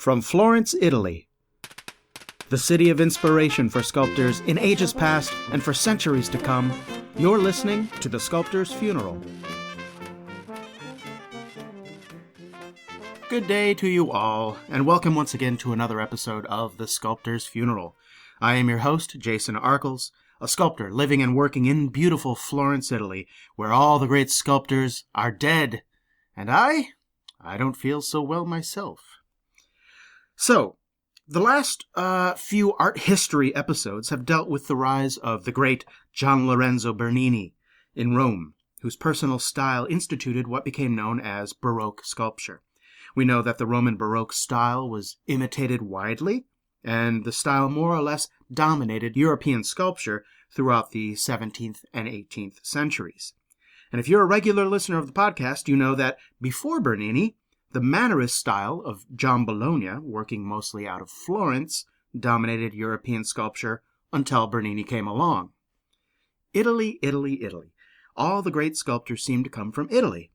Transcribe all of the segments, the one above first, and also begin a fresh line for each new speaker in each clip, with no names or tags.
From Florence, Italy, the city of inspiration for sculptors in ages past and for centuries to come, you're listening to The Sculptor's Funeral. Good day to you all, and welcome once again to another episode of The Sculptor's Funeral. I am your host, Jason Arkles, a sculptor living and working in beautiful Florence, Italy, where all the great sculptors are dead, and I don't feel so well myself. So, the last few art history episodes have dealt with the rise of the great Gian Lorenzo Bernini in Rome, whose personal style instituted what became known as Baroque sculpture. We know that the Roman Baroque style was imitated widely, and the style more or less dominated European sculpture throughout the 17th and 18th centuries. And if you're a regular listener of the podcast, you know that before Bernini, the Mannerist style of John Bologna, working mostly out of Florence, dominated European sculpture until Bernini came along. Italy, Italy, Italy. All the great sculptors seem to come from Italy.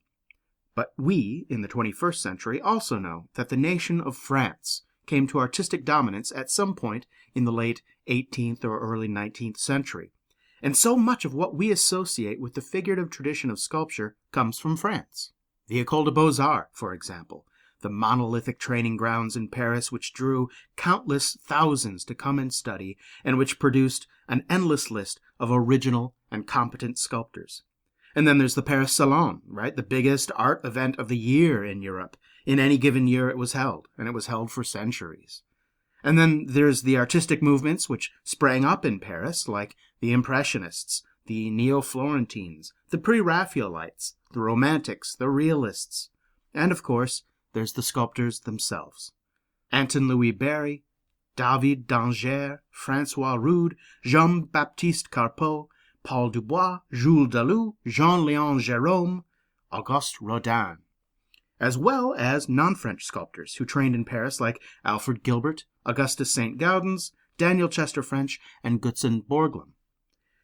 But we, in the 21st century, also know that the nation of France came to artistic dominance at some point in the late 18th or early 19th century. And so much of what we associate with the figurative tradition of sculpture comes from France. The Ecole Des Beaux-Arts, for example, the monolithic training grounds in Paris which drew countless thousands to come and study, and which produced an endless list of original and competent sculptors. And then there's the Paris Salon, right? The biggest art event of the year in Europe. In any given year it was held, and it was held for centuries. And then there's the artistic movements which sprang up in Paris, like the Impressionists, the Neo-Florentines, the Pre-Raphaelites, the Romantics, the Realists. And of course, there's the sculptors themselves. Anton-Louis Barye, David d'Angers, François Rude, Jean-Baptiste Carpeaux, Paul Dubois, Jules Dalou, Jean-Léon Gérôme, Auguste Rodin, as well as non-French sculptors who trained in Paris like Alfred Gilbert, Augustus Saint-Gaudens, Daniel Chester French, and Gutzon Borglum.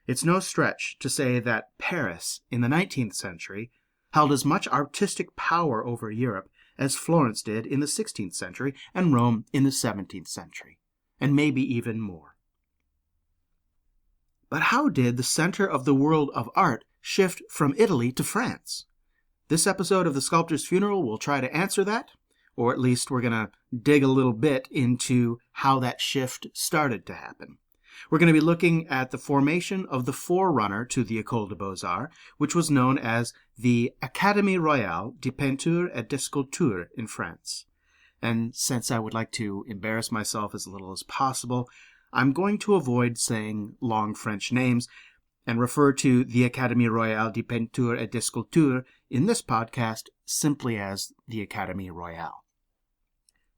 It's no stretch to say that Paris, in the 19th century, held as much artistic power over Europe as Florence did in the 16th century and Rome in the 17th century, and maybe even more. But how did the center of the world of art shift from Italy to France? This episode of The Sculptor's Funeral will try to answer that, or at least we're going to dig a little bit into how that shift started to happen. We're going to be looking at the formation of the forerunner to the Ecole des Beaux-Arts, which was known as the Académie Royale de Peinture et de Sculpture in France. And since I would like to embarrass myself as little as possible, I'm going to avoid saying long French names and refer to the Académie Royale de Peinture et de Sculpture in this podcast simply as the Académie Royale.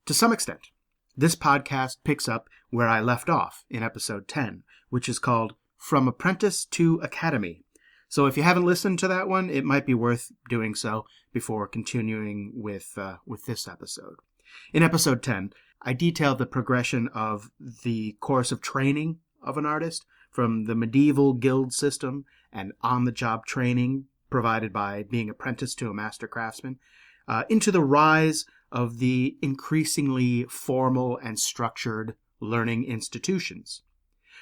To some extent, this podcast picks up where I left off in episode 10, which is called From Apprentice to Academy. So if you haven't listened to that one, it might be worth doing so before continuing with this episode. In episode 10, I detailed the progression of the course of training of an artist from the medieval guild system and on-the-job training provided by being apprenticed to a master craftsman, into the rise of the increasingly formal and structured learning institutions.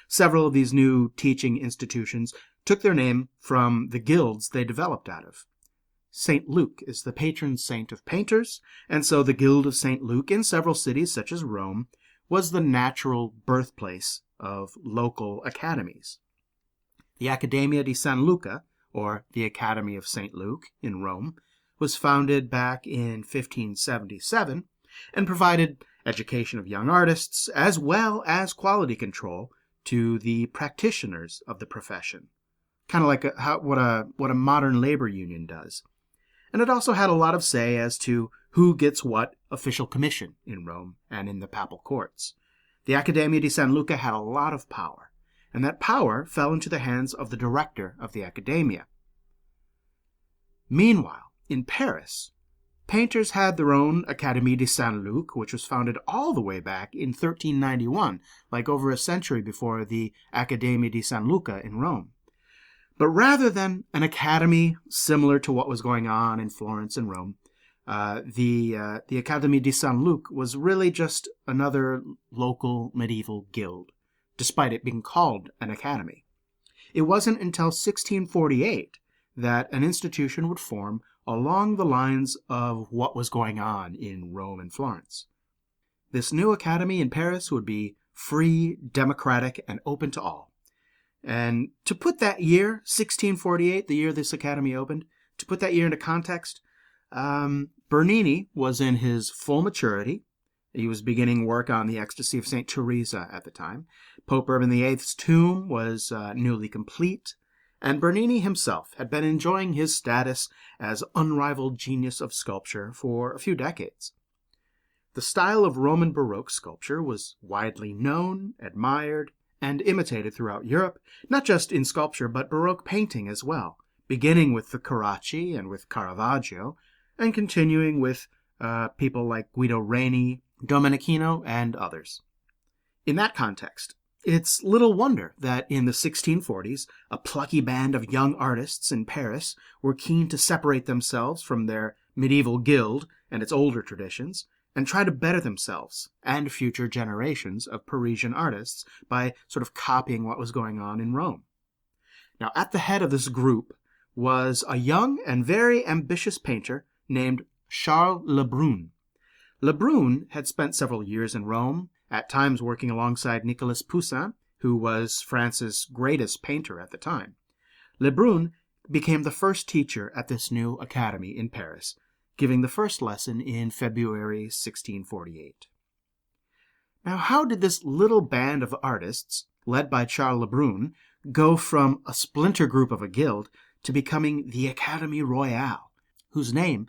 Several of these new teaching institutions took their name from the guilds they developed out of. St. Luke is the patron saint of painters, and so the Guild of St. Luke in several cities such as Rome was the natural birthplace of local academies. The Accademia di San Luca, or the Academy of St. Luke in Rome, was founded back in 1577 and provided education of young artists as well as quality control to the practitioners of the profession, kind of like what a modern labor union does. And it also had a lot of say as to who gets what official commission in Rome and in the papal courts. The Accademia di San Luca had a lot of power, and that power fell into the hands of the director of the Accademia. Meanwhile, in Paris, painters had their own Académie de Saint-Luc, which was founded all the way back in 1391, like over a century before the Académie di San Luca in Rome. But rather than an academy similar to what was going on in Florence and Rome, The Académie de Saint-Luc was really just another local medieval guild, despite it being called an academy. It wasn't until 1648 that an institution would form along the lines of what was going on in Rome and Florence. This new academy in Paris would be free, democratic, and open to all. And to put that year, 1648, the year this academy opened, to put that year into context, Bernini was in his full maturity. He was beginning work on the Ecstasy of St. Teresa at the time. Pope Urban VIII's tomb was newly complete, and Bernini himself had been enjoying his status as unrivaled genius of sculpture for a few decades. The style of Roman Baroque sculpture was widely known, admired, and imitated throughout Europe, not just in sculpture but Baroque painting as well, beginning with the Carracci and with Caravaggio, and continuing with people like Guido Reni, Domenichino, and others. In that context, it's little wonder that in the 1640s, a plucky band of young artists in Paris were keen to separate themselves from their medieval guild and its older traditions, and try to better themselves and future generations of Parisian artists by sort of copying what was going on in Rome. Now, at the head of this group was a young and very ambitious painter named Charles Le Brun. Le Brun had spent several years in Rome, at times working alongside Nicolas Poussin, who was France's greatest painter at the time. Le Brun became the first teacher at this new academy in Paris, giving the first lesson in February 1648. Now, how did this little band of artists, led by Charles Le Brun, go from a splinter group of a guild to becoming the Académie Royale, whose name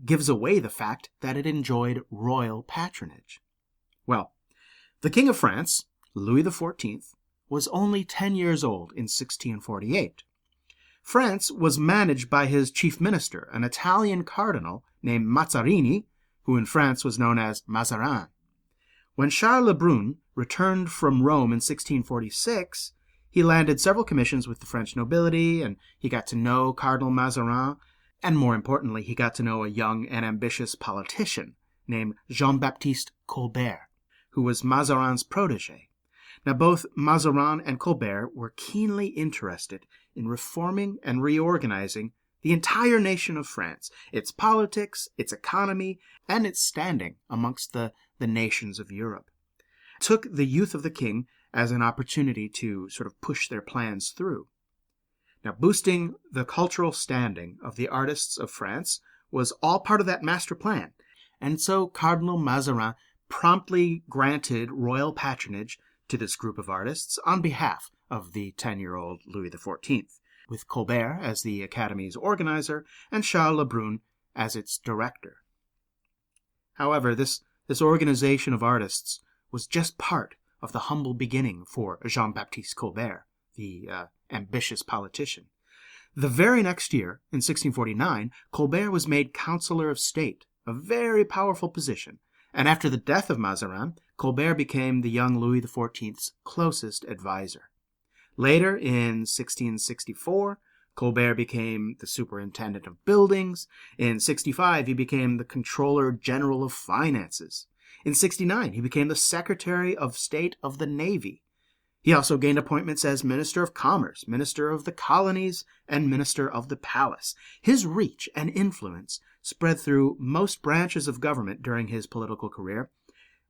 gives away the fact that it enjoyed royal patronage? Well, the King of France, Louis XIV, was only 10 years old in 1648. France was managed by his chief minister, an Italian cardinal named Mazzarini, who in France was known as Mazarin. When Charles Le Brun returned from Rome in 1646, he landed several commissions with the French nobility, and he got to know Cardinal Mazarin, and more importantly, he got to know a young and ambitious politician named Jean-Baptiste Colbert, who was Mazarin's protege. Now, both Mazarin and Colbert were keenly interested in reforming and reorganizing the entire nation of France, its politics, its economy, and its standing amongst the nations of Europe. It took the youth of the king as an opportunity to sort of push their plans through. Now, boosting the cultural standing of the artists of France was all part of that master plan, and so Cardinal Mazarin promptly granted royal patronage to this group of artists on behalf of the 10-year-old Louis XIV, with Colbert as the Academy's organizer and Charles Le Brun as its director. However, this organization of artists was just part of the humble beginning for Jean-Baptiste Colbert, the ambitious politician. The very next year, in 1649, Colbert was made Councillor of State, a very powerful position, and after the death of Mazarin, Colbert became the young Louis XIV's closest advisor. Later, in 1664, Colbert became the superintendent of buildings. In 65, he became the Controller General of Finances. In 69, he became the Secretary of State of the Navy. He also gained appointments as Minister of Commerce, Minister of the Colonies, and Minister of the Palace. His reach and influence spread through most branches of government during his political career,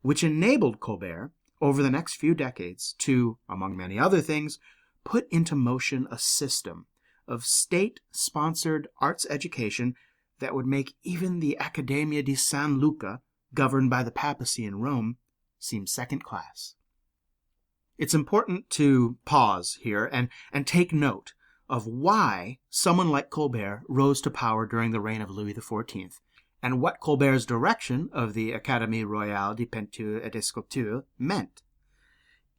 which enabled Colbert, over the next few decades, to, among many other things, put into motion a system of state-sponsored arts education that would make even the Accademia di San Luca, governed by the papacy in Rome, seem second class. It's important to pause here and take note of why someone like Colbert rose to power during the reign of Louis XIV, and what Colbert's direction of the Académie Royale de Peinture et de Sculpture meant.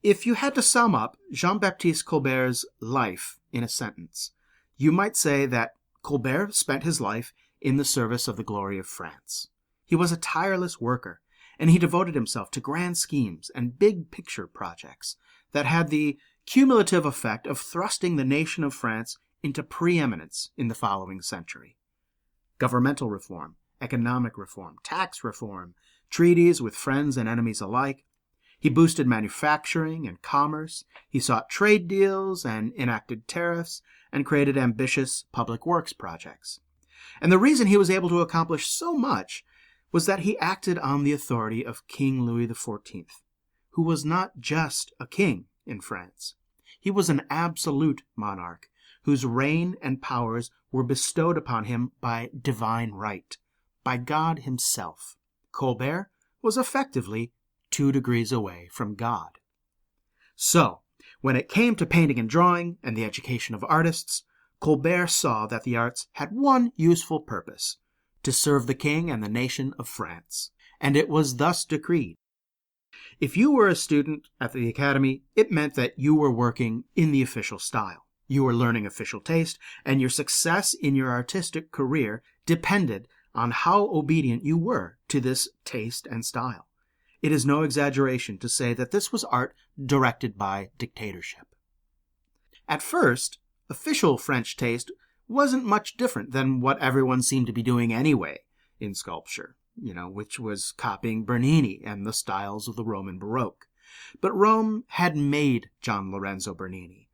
If you had to sum up Jean-Baptiste Colbert's life in a sentence, you might say that Colbert spent his life in the service of the glory of France. He was a tireless worker, and he devoted himself to grand schemes and big-picture projects that had the cumulative effect of thrusting the nation of France into preeminence in the following century. Governmental reform, economic reform, tax reform, treaties with friends and enemies alike. He boosted manufacturing and commerce. He sought trade deals and enacted tariffs and created ambitious public works projects. And the reason he was able to accomplish so much was that he acted on the authority of King Louis XIV, who was not just a king in France. He was an absolute monarch whose reign and powers were bestowed upon him by divine right, by God himself. Colbert was effectively 2 degrees away from God. So, when it came to painting and drawing and the education of artists, Colbert saw that the arts had one useful purpose: to serve the king and the nation of France. And it was thus decreed. If you were a student at the academy, it meant that you were working in the official style. You were learning official taste, and your success in your artistic career depended on how obedient you were to this taste and style. It is no exaggeration to say that this was art directed by dictatorship. At first, official French taste wasn't much different than what everyone seemed to be doing anyway in sculpture, which was copying Bernini and the styles of the Roman Baroque. But Rome had made Gian Lorenzo Bernini.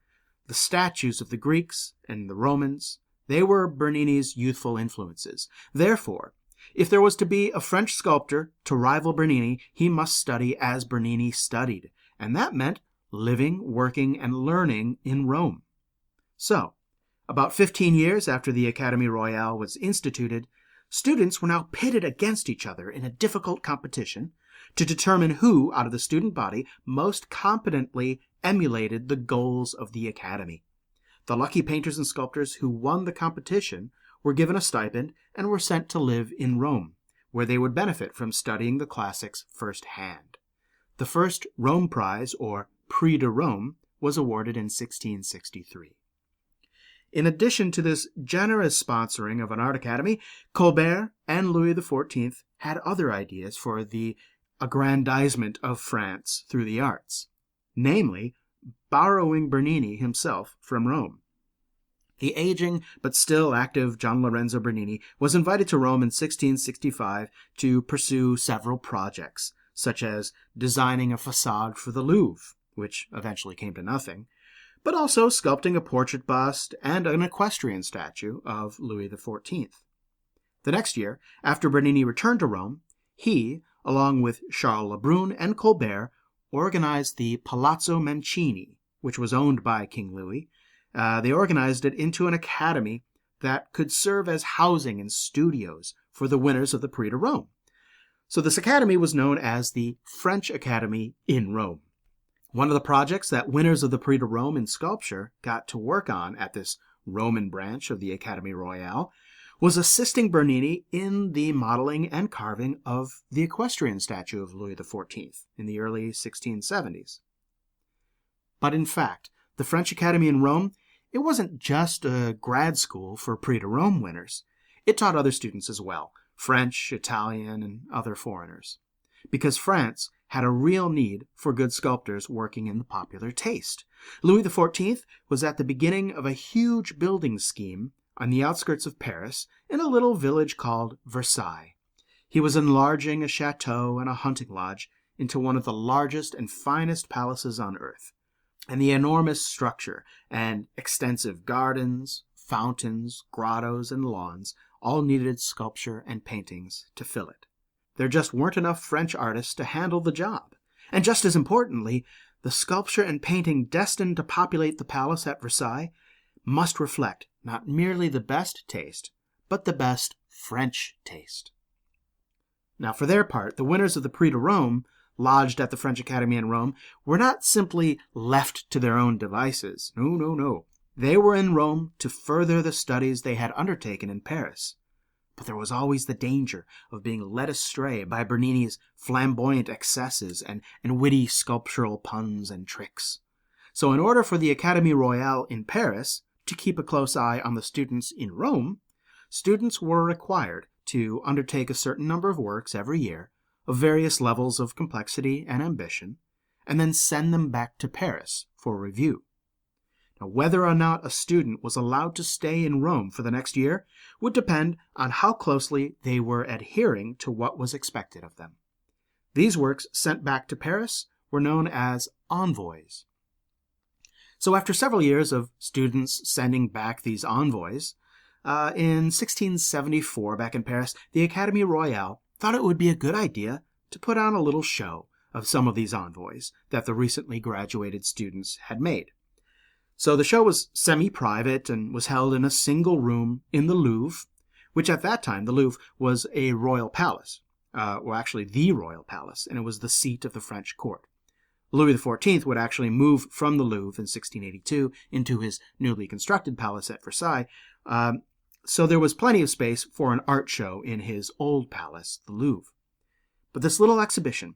The statues of the Greeks and the Romans, they were Bernini's youthful influences. Therefore, if there was to be a French sculptor to rival Bernini, he must study as Bernini studied, and that meant living, working, and learning in Rome. So, about 15 years after the Académie Royale was instituted, students were now pitted against each other in a difficult competition to determine who, out of the student body, most competently emulated the goals of the Academy. The lucky painters and sculptors who won the competition were given a stipend and were sent to live in Rome, where they would benefit from studying the classics firsthand. The first Rome Prize, or Prix de Rome, was awarded in 1663. In addition to this generous sponsoring of an art academy, Colbert and Louis XIV had other ideas for the aggrandizement of France through the arts, namely, borrowing Bernini himself from Rome. The aging but still active Gian Lorenzo Bernini was invited to Rome in 1665 to pursue several projects, such as designing a facade for the Louvre, which eventually came to nothing, but also sculpting a portrait bust and an equestrian statue of Louis XIV. The next year, after Bernini returned to Rome, he, along with Charles Lebrun and Colbert, organized the Palazzo Mancini, which was owned by King Louis. They organized it into an academy that could serve as housing and studios for the winners of the Prix de Rome. So this academy was known as the French Academy in Rome. One of the projects that winners of the Prix de Rome in sculpture got to work on at this Roman branch of the Académie Royale was assisting Bernini in the modeling and carving of the equestrian statue of Louis XIV in the early 1670s. But in fact, the French Academy in Rome, it wasn't just a grad school for Prix de Rome winners. It taught other students as well, French, Italian, and other foreigners, because France had a real need for good sculptors working in the popular taste. Louis XIV was at the beginning of a huge building scheme on the outskirts of Paris in a little village called Versailles. He was enlarging a chateau and a hunting lodge into one of the largest and finest palaces on earth. And the enormous structure and extensive gardens, fountains, grottos, and lawns all needed sculpture and paintings to fill it. There just weren't enough French artists to handle the job. And just as importantly, the sculpture and painting destined to populate the palace at Versailles must reflect not merely the best taste, but the best French taste. Now, for their part, the winners of the Prix de Rome, lodged at the French Academy in Rome, were not simply left to their own devices. No. They were in Rome to further the studies they had undertaken in Paris. But there was always the danger of being led astray by Bernini's flamboyant excesses and witty sculptural puns and tricks. So in order for the Académie Royale in Paris to keep a close eye on the students in Rome, students were required to undertake a certain number of works every year of various levels of complexity and ambition, and then send them back to Paris for review. Now, whether or not a student was allowed to stay in Rome for the next year would depend on how closely they were adhering to what was expected of them. These works sent back to Paris were known as Envoys. So after several years of students sending back these envoys, in 1674, back in Paris, the Académie Royale thought it would be a good idea to put on a little show of some of these envoys that the recently graduated students had made. So the show was semi-private and was held in a single room in the Louvre, which at that time, the Louvre was a royal palace. Actually the royal palace, and it was the seat of the French court. Louis XIV would actually move from the Louvre in 1682 into his newly constructed palace at Versailles, so there was plenty of space for an art show in his old palace, the Louvre. But this little exhibition,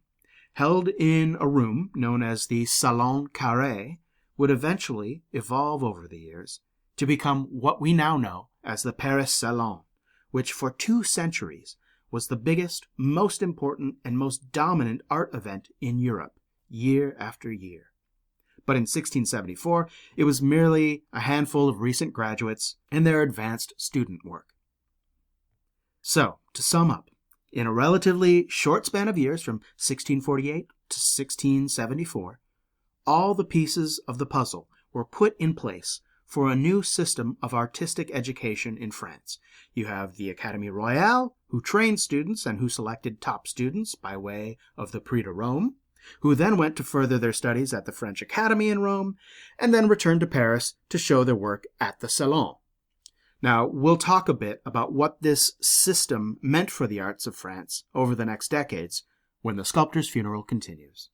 held in a room known as the Salon Carré, would eventually evolve over the years to become what we now know as the Paris Salon, which for 2 centuries was the biggest, most important, and most dominant art event in Europe, year after year. But in 1674, it was merely a handful of recent graduates and their advanced student work. So, to sum up, in a relatively short span of years from 1648 to 1674, all the pieces of the puzzle were put in place for a new system of artistic education in France. You have the Académie Royale, who trained students and who selected top students by way of the Prix de Rome, who then went to further their studies at the French Academy in Rome, and then returned to Paris to show their work at the Salon. Now, we'll talk a bit about what this system meant for the arts of France over the next decades when the Sculptor's Funeral continues.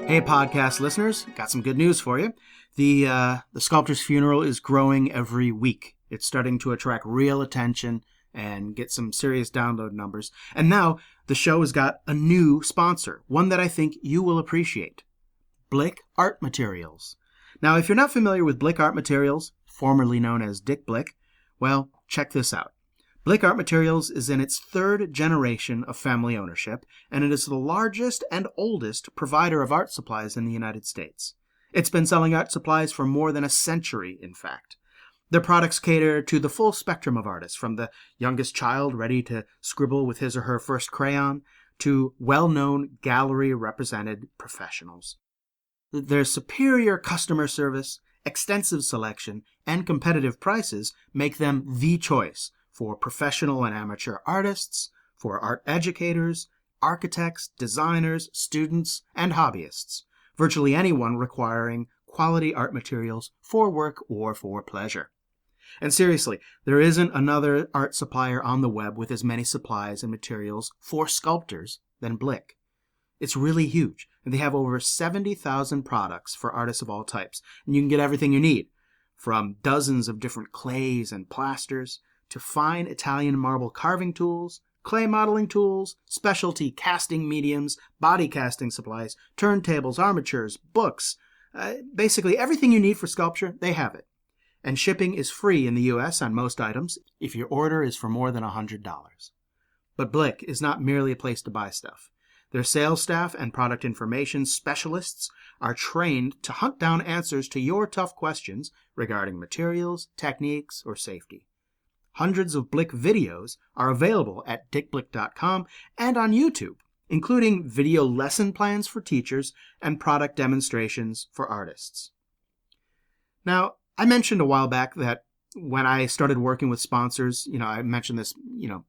Hey, podcast listeners, got some good news for you. The Sculptor's Funeral is growing every week. It's starting to attract real attention and get some serious download numbers. And now the show has got a new sponsor, one that I think you will appreciate. Blick Art Materials. Now, if you're not familiar with Blick Art Materials, formerly known as Dick Blick, well, check this out. Blick Art Materials is in its 3rd generation of family ownership, and it is the largest and oldest provider of art supplies in the United States. It's been selling art supplies for more than a century, in fact. Their products cater to the full spectrum of artists, from the youngest child ready to scribble with his or her first crayon, to well-known gallery-represented professionals. Their superior customer service, extensive selection, and competitive prices make them the choice for professional and amateur artists, for art educators, architects, designers, students, and hobbyists, virtually anyone requiring quality art materials for work or for pleasure. And seriously, there isn't another art supplier on the web with as many supplies and materials for sculptors than Blick. It's really huge, and they have over 70,000 products for artists of all types, and you can get everything you need, from dozens of different clays and plasters, to fine Italian marble carving tools, clay modeling tools, specialty casting mediums, body casting supplies, turntables, armatures, books. Basically everything you need for sculpture, they have it. And shipping is free in the U.S. on most items if your order is for more than $100. But Blick is not merely a place to buy stuff. Their sales staff and product information specialists are trained to hunt down answers to your tough questions regarding materials, techniques, or safety. Hundreds of Blick videos are available at dickblick.com and on YouTube, including video lesson plans for teachers and product demonstrations for artists. Now, I mentioned a while back that when I started working with sponsors, I mentioned this,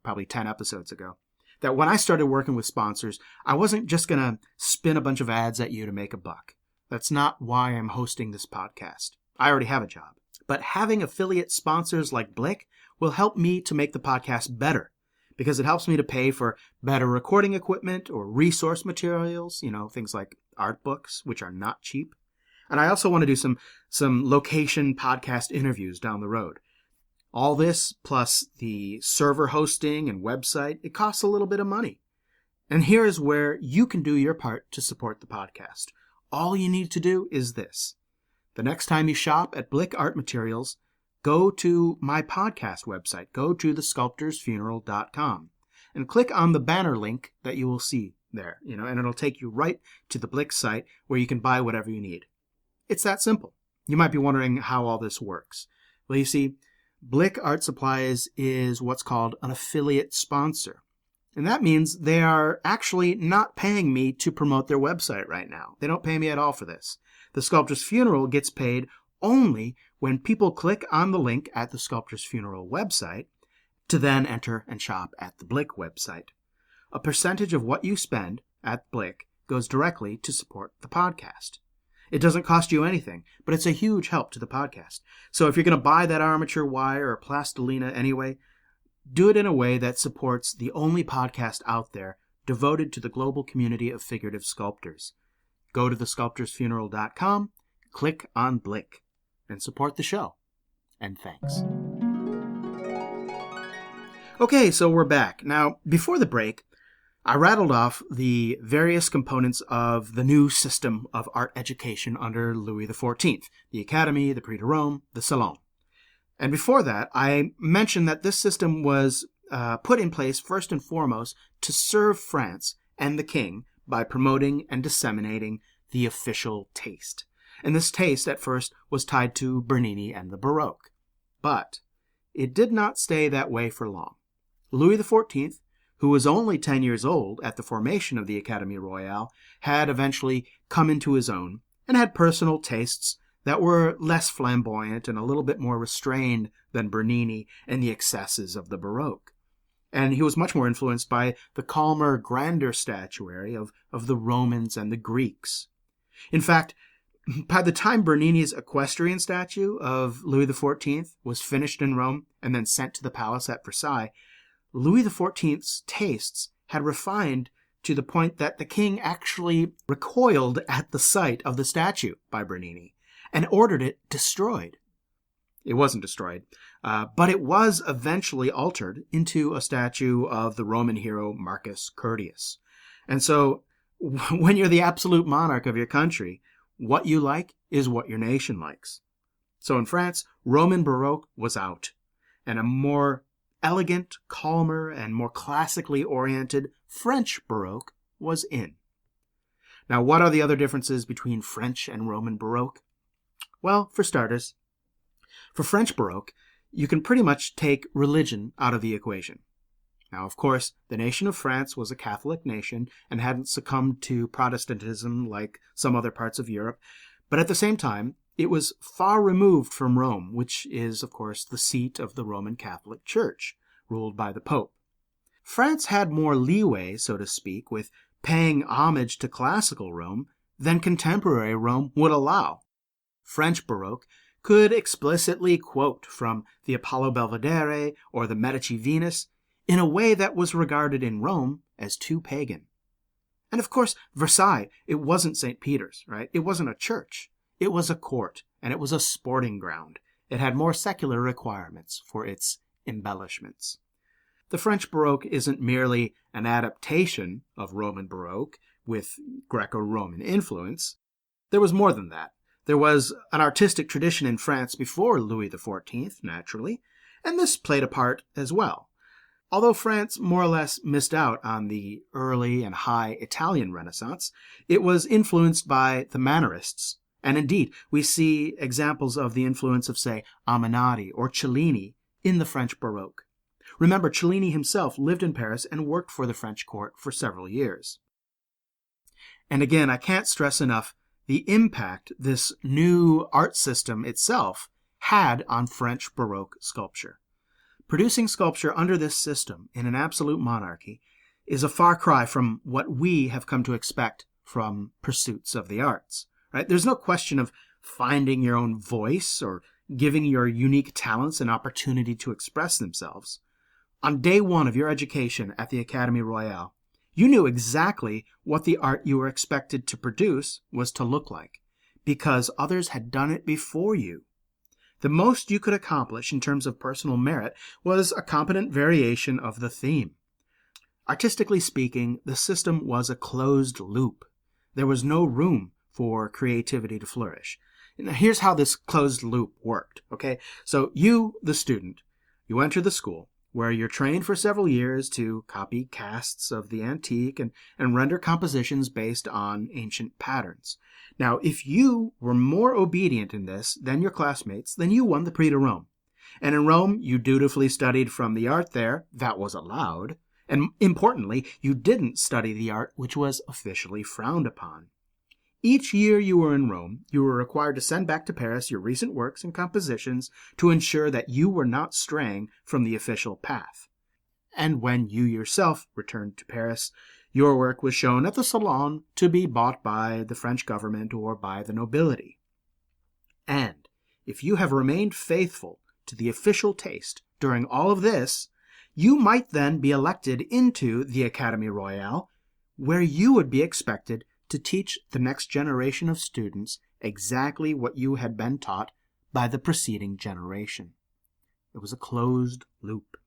probably 10 episodes ago, that when I started working with sponsors, I wasn't just going to spin a bunch of ads at you to make a buck. That's not why I'm hosting this podcast. I already have a job. But having affiliate sponsors like Blick will help me to make the podcast better, because it helps me to pay for better recording equipment or resource materials, things like art books, which are not cheap. And I also want to do some location podcast interviews down the road. All this, plus the server hosting and website, it costs a little bit of money. And here is where you can do your part to support the podcast. All you need to do is this. The next time you shop at Blick Art Materials, go to my podcast website. Go to thesculptorsfuneral.com and click on the banner link that you will see there, and it'll take you right to the Blick site where you can buy whatever you need. It's that simple. You might be wondering how all this works. Well, you see, Blick Art Supplies is what's called an affiliate sponsor. And that means they are actually not paying me to promote their website right now. They don't pay me at all for this. The Sculptor's Funeral gets paid only when people click on the link at the Sculptor's Funeral website to then enter and shop at the Blick website. A percentage of what you spend at Blick goes directly to support the podcast. It doesn't cost you anything, but it's a huge help to the podcast. So if you're going to buy that armature wire or plastilina anyway, do it in a way that supports the only podcast out there devoted to the global community of figurative sculptors. Go to thesculptorsfuneral.com, click on Blick, and support the show. And thanks. Okay, so we're back. Now, before the break, I rattled off the various components of the new system of art education under Louis XIV, the Academy, the Prix de Rome, the Salon. And before that, I mentioned that this system was put in place first and foremost to serve France and the king by promoting and disseminating the official taste. And this taste at first was tied to Bernini and the Baroque. But it did not stay that way for long. Louis XIV, who was only 10 years old at the formation of the Académie Royale, had eventually come into his own and had personal tastes that were less flamboyant and a little bit more restrained than Bernini and the excesses of the Baroque. And he was much more influenced by the calmer, grander statuary of the Romans and the Greeks. In fact, by the time Bernini's equestrian statue of Louis XIV was finished in Rome and then sent to the palace at Versailles, Louis XIV's tastes had refined to the point that the king actually recoiled at the sight of the statue by Bernini and ordered it destroyed. It wasn't destroyed, but it was eventually altered into a statue of the Roman hero Marcus Curtius. And so, when you're the absolute monarch of your country, what you like is what your nation likes. So in France, Roman Baroque was out, and a more elegant, calmer, and more classically oriented French Baroque was in. Now, what are the other differences between French and Roman Baroque? Well, for starters, for French Baroque, you can pretty much take religion out of the equation. Now, of course, the nation of France was a Catholic nation and hadn't succumbed to Protestantism like some other parts of Europe, but at the same time, it was far removed from Rome, which is, of course, the seat of the Roman Catholic Church, ruled by the Pope. France had more leeway, so to speak, with paying homage to classical Rome than contemporary Rome would allow. French Baroque could explicitly quote from the Apollo Belvedere or the Medici Venus in a way that was regarded in Rome as too pagan. And of course, Versailles, it wasn't St. Peter's, right? It wasn't a church. It was a court, and it was a sporting ground. It had more secular requirements for its embellishments. The French Baroque isn't merely an adaptation of Roman Baroque with Greco-Roman influence. There was more than that. There was an artistic tradition in France before Louis XIV, naturally, and this played a part as well. Although France more or less missed out on the early and high Italian Renaissance, it was influenced by the Mannerists. And indeed, we see examples of the influence of, say, Ammannati or Cellini in the French Baroque. Remember, Cellini himself lived in Paris and worked for the French court for several years. And again, I can't stress enough the impact this new art system itself had on French Baroque sculpture. Producing sculpture under this system in an absolute monarchy is a far cry from what we have come to expect from pursuits of the arts. Right? There's no question of finding your own voice or giving your unique talents an opportunity to express themselves. On day one of your education at the Académie Royale, you knew exactly what the art you were expected to produce was to look like, because others had done it before you. The most you could accomplish in terms of personal merit was a competent variation of the theme. Artistically speaking, the system was a closed loop. There was no room for creativity to flourish. Now, here's how this closed loop worked, okay? So you, the student, you enter the school where you're trained for several years to copy casts of the antique and render compositions based on ancient patterns. Now, if you were more obedient in this than your classmates, then you won the Prix de Rome. And in Rome, you dutifully studied from the art there that was allowed, and importantly, you didn't study the art which was officially frowned upon. Each year you were in Rome, you were required to send back to Paris your recent works and compositions to ensure that you were not straying from the official path. And when you yourself returned to Paris, your work was shown at the Salon to be bought by the French government or by the nobility. And if you have remained faithful to the official taste during all of this, you might then be elected into the Académie Royale, where you would be expected to teach the next generation of students exactly what you had been taught by the preceding generation. It was a closed loop.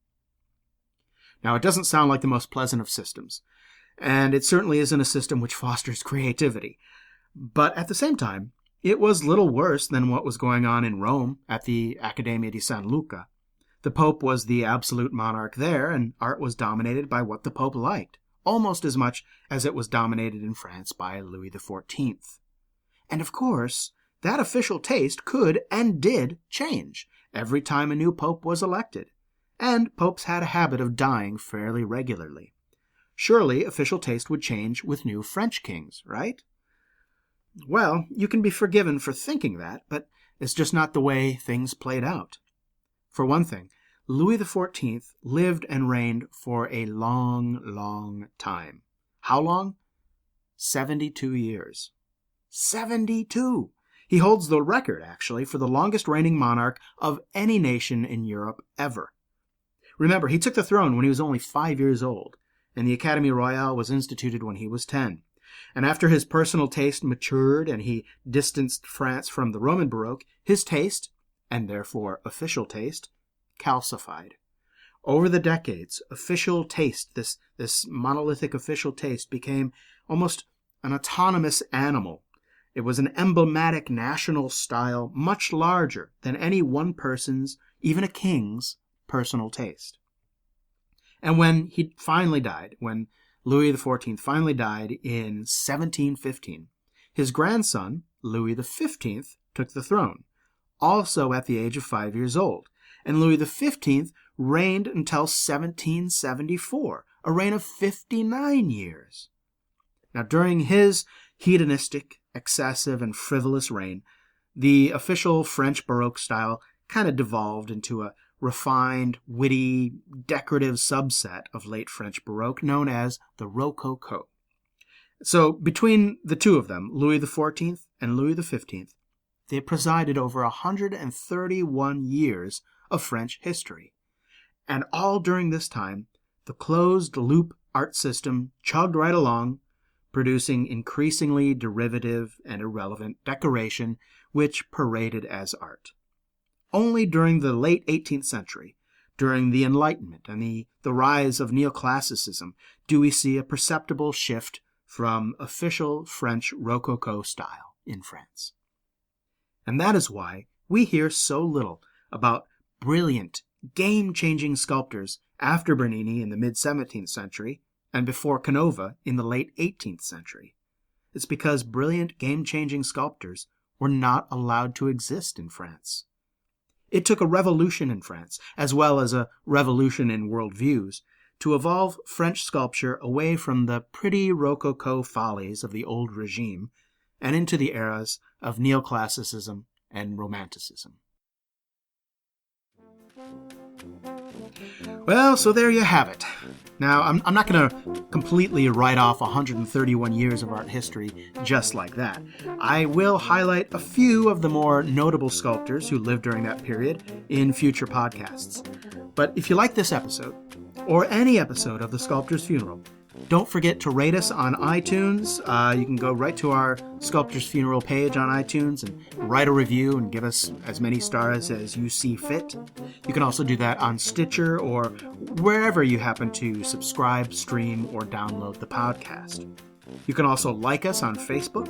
Now, it doesn't sound like the most pleasant of systems, and it certainly isn't a system which fosters creativity. But at the same time, it was little worse than what was going on in Rome at the Accademia di San Luca. The Pope was the absolute monarch there, and art was dominated by what the Pope liked, almost as much as it was dominated in France by Louis XIV. And of course, that official taste could and did change every time a new pope was elected, and popes had a habit of dying fairly regularly. Surely official taste would change with new French kings, right? Well, you can be forgiven for thinking that, but it's just not the way things played out. For one thing, Louis XIV lived and reigned for a long, long time. How long? 72 years. 72! He holds the record, actually, for the longest reigning monarch of any nation in Europe ever. Remember, he took the throne when he was only 5 years old, and the Académie Royale was instituted when he was 10. And after his personal taste matured and he distanced France from the Roman Baroque, his taste, and therefore official taste, calcified. Over the decades, official taste, this monolithic official taste, became almost an autonomous animal. It was an emblematic national style much larger than any one person's, even a king's, personal taste. And when he finally died, when Louis XIV finally died in 1715, his grandson, Louis XV, took the throne, also at the age of 5 years old. And Louis XV reigned until 1774, a reign of 59 years. Now, during his hedonistic, excessive, and frivolous reign, the official French Baroque style kind of devolved into a refined, witty, decorative subset of late French Baroque known as the Rococo. So, between the two of them, Louis XIV and Louis XV, they presided over 131 years of French history. And all during this time, the closed-loop art system chugged right along, producing increasingly derivative and irrelevant decoration, which paraded as art. Only during the late 18th century, during the Enlightenment and the rise of neoclassicism, do we see a perceptible shift from official French Rococo style in France. And that is why we hear so little about brilliant, game-changing sculptors after Bernini in the mid-17th century and before Canova in the late 18th century. It's because brilliant, game-changing sculptors were not allowed to exist in France. It took a revolution in France, as well as a revolution in worldviews, to evolve French sculpture away from the pretty Rococo follies of the old regime and into the eras of neoclassicism and Romanticism. Well, so there you have it. Now, I'm not going to completely write off 131 years of art history just like that. I will highlight a few of the more notable sculptors who lived during that period in future podcasts. But if you like this episode, or any episode of The Sculptor's Funeral, don't forget to rate us on iTunes. You can go right to our Sculptor's Funeral page on iTunes and write a review and give us as many stars as you see fit. You can also do that on Stitcher or wherever you happen to subscribe, stream, or download the podcast. You can also like us on Facebook,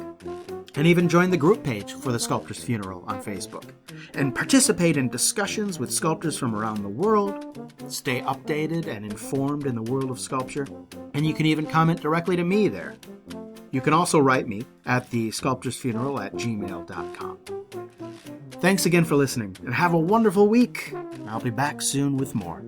and even join the group page for the Sculptor's Funeral on Facebook, and participate in discussions with sculptors from around the world, stay updated and informed in the world of sculpture, and you can even comment directly to me there. You can also write me at thesculptorsfuneral@gmail.com. Thanks again for listening, and have a wonderful week. I'll be back soon with more.